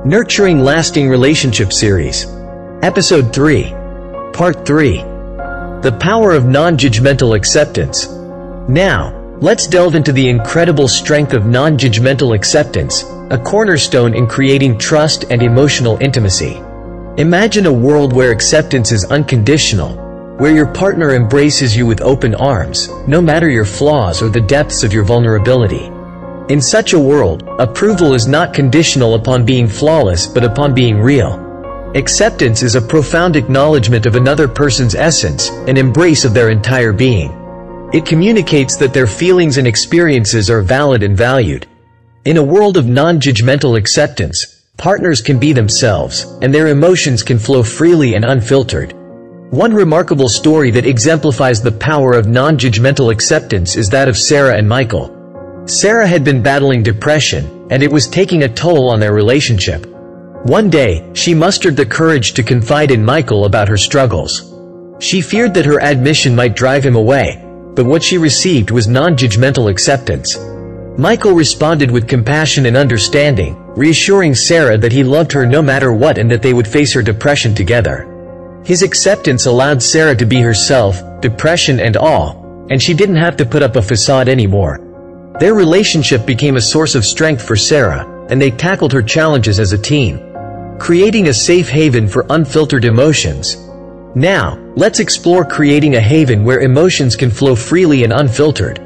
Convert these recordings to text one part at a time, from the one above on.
Nurturing Lasting Relationship Series, Episode 3, Part 3, The Power of Non-Judgmental Acceptance. Now, let's delve into the incredible strength of non-judgmental acceptance, a cornerstone in creating trust and emotional intimacy. Imagine a world where acceptance is unconditional, where your partner embraces you with open arms, no matter your flaws or the depths of your vulnerability. In such a world, approval is not conditional upon being flawless but upon being real. Acceptance is a profound acknowledgement of another person's essence, an embrace of their entire being. It communicates that their feelings and experiences are valid and valued. In a world of non-judgmental acceptance, partners can be themselves, and their emotions can flow freely and unfiltered. One remarkable story that exemplifies the power of non-judgmental acceptance is that of Sarah and Michael. Sarah had been battling depression, and it was taking a toll on their relationship. One day, she mustered the courage to confide in Michael about her struggles. She feared that her admission might drive him away, but what she received was non-judgmental acceptance. Michael responded with compassion and understanding, reassuring Sarah that he loved her no matter what and that they would face her depression together. His acceptance allowed Sarah to be herself, depression and all, and she didn't have to put up a facade anymore. Their relationship became a source of strength for Sarah, and they tackled her challenges as a team, creating a safe haven for unfiltered emotions. Now, let's explore creating a haven where emotions can flow freely and unfiltered.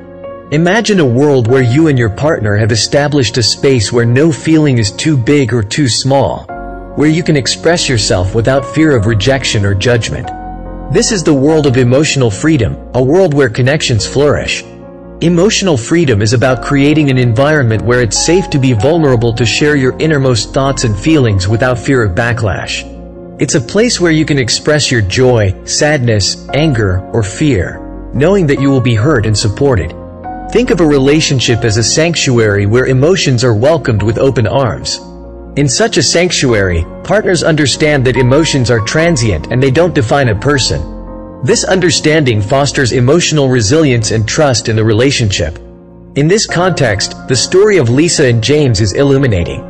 Imagine a world where you and your partner have established a space where no feeling is too big or too small, where you can express yourself without fear of rejection or judgment. This is the world of emotional freedom, a world where connections flourish. Emotional freedom is about creating an environment where it's safe to be vulnerable, to share your innermost thoughts and feelings without fear of backlash. It's a place where you can express your joy, sadness, anger, or fear, knowing that you will be heard and supported. Think of a relationship as a sanctuary where emotions are welcomed with open arms. In such a sanctuary, partners understand that emotions are transient and they don't define a person. This understanding fosters emotional resilience and trust in the relationship. In this context, the story of Lisa and James is illuminating.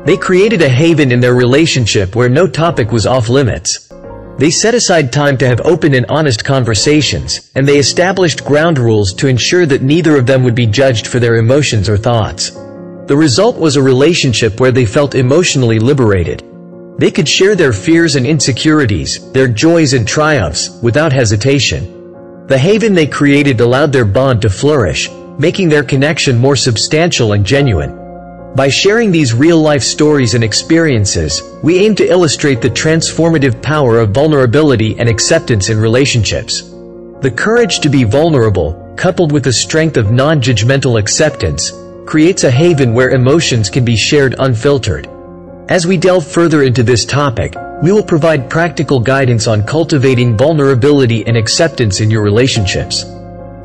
They created a haven in their relationship where no topic was off limits. They set aside time to have open and honest conversations, and they established ground rules to ensure that neither of them would be judged for their emotions or thoughts. The result was a relationship where they felt emotionally liberated. They could share their fears and insecurities, their joys and triumphs, without hesitation. The haven they created allowed their bond to flourish, making their connection more substantial and genuine. By sharing these real-life stories and experiences, we aim to illustrate the transformative power of vulnerability and acceptance in relationships. The courage to be vulnerable, coupled with the strength of non-judgmental acceptance, creates a haven where emotions can be shared unfiltered. As we delve further into this topic, we will provide practical guidance on cultivating vulnerability and acceptance in your relationships.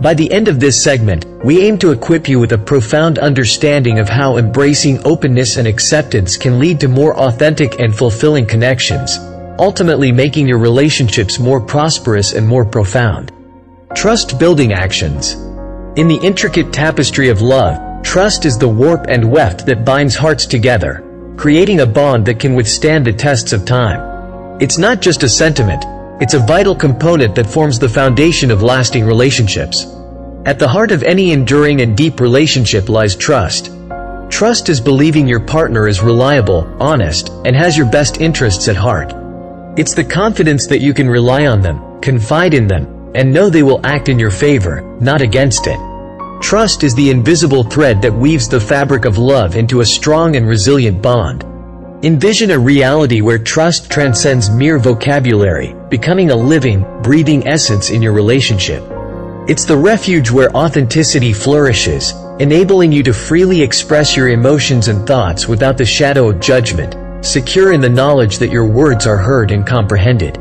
By the end of this segment, we aim to equip you with a profound understanding of how embracing openness and acceptance can lead to more authentic and fulfilling connections, ultimately making your relationships more prosperous and more profound. Trust-building actions. In the intricate tapestry of love, trust is the warp and weft that binds hearts together, creating a bond that can withstand the tests of time. It's not just a sentiment, it's a vital component that forms the foundation of lasting relationships. At the heart of any enduring and deep relationship lies trust. Trust is believing your partner is reliable, honest, and has your best interests at heart. It's the confidence that you can rely on them, confide in them, and know they will act in your favor, not against it. Trust is the invisible thread that weaves the fabric of love into a strong and resilient bond. Envision a reality where trust transcends mere vocabulary, becoming a living, breathing essence in your relationship. It's the refuge where authenticity flourishes, enabling you to freely express your emotions and thoughts without the shadow of judgment, secure in the knowledge that your words are heard and comprehended.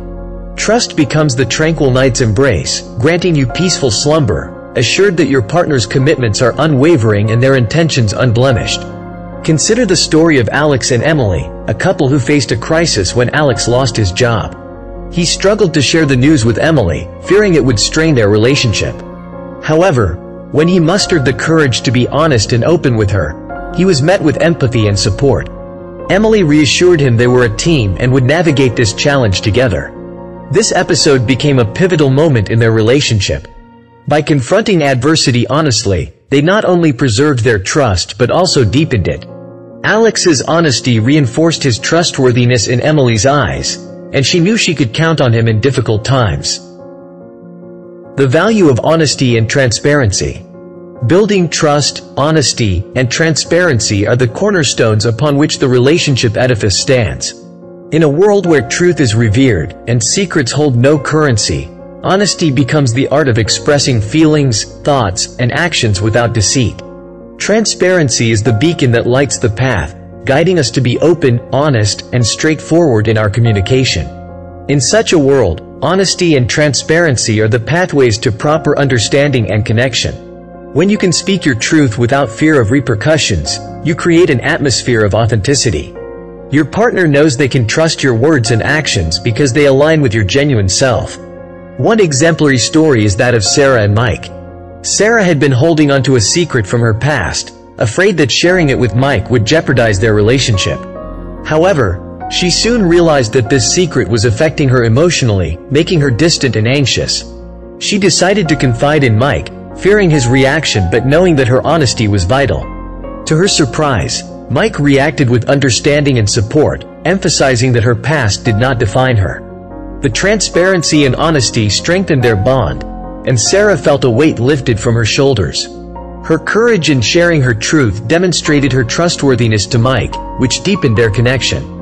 Trust becomes the tranquil night's embrace, granting you peaceful slumber, assured that your partner's commitments are unwavering and their intentions unblemished. Consider the story of Alex and Emily, a couple who faced a crisis when Alex lost his job. He struggled to share the news with Emily, fearing it would strain their relationship. However, when he mustered the courage to be honest and open with her, he was met with empathy and support. Emily reassured him they were a team and would navigate this challenge together. This episode became a pivotal moment in their relationship. By confronting adversity honestly, they not only preserved their trust but also deepened it. Alex's honesty reinforced his trustworthiness in Emily's eyes, and she knew she could count on him in difficult times. The value of honesty and transparency. Building trust, honesty, and transparency are the cornerstones upon which the relationship edifice stands. In a world where truth is revered and secrets hold no currency, honesty becomes the art of expressing feelings, thoughts, and actions without deceit. Transparency is the beacon that lights the path, guiding us to be open, honest, and straightforward in our communication. In such a world, honesty and transparency are the pathways to proper understanding and connection. When you can speak your truth without fear of repercussions, you create an atmosphere of authenticity. Your partner knows they can trust your words and actions because they align with your genuine self. One exemplary story is that of Sarah and Mike. Sarah had been holding onto a secret from her past, afraid that sharing it with Mike would jeopardize their relationship. However, she soon realized that this secret was affecting her emotionally, making her distant and anxious. She decided to confide in Mike, fearing his reaction but knowing that her honesty was vital. To her surprise, Mike reacted with understanding and support, emphasizing that her past did not define her. The transparency and honesty strengthened their bond, and Sarah felt a weight lifted from her shoulders. Her courage in sharing her truth demonstrated her trustworthiness to Mike, which deepened their connection.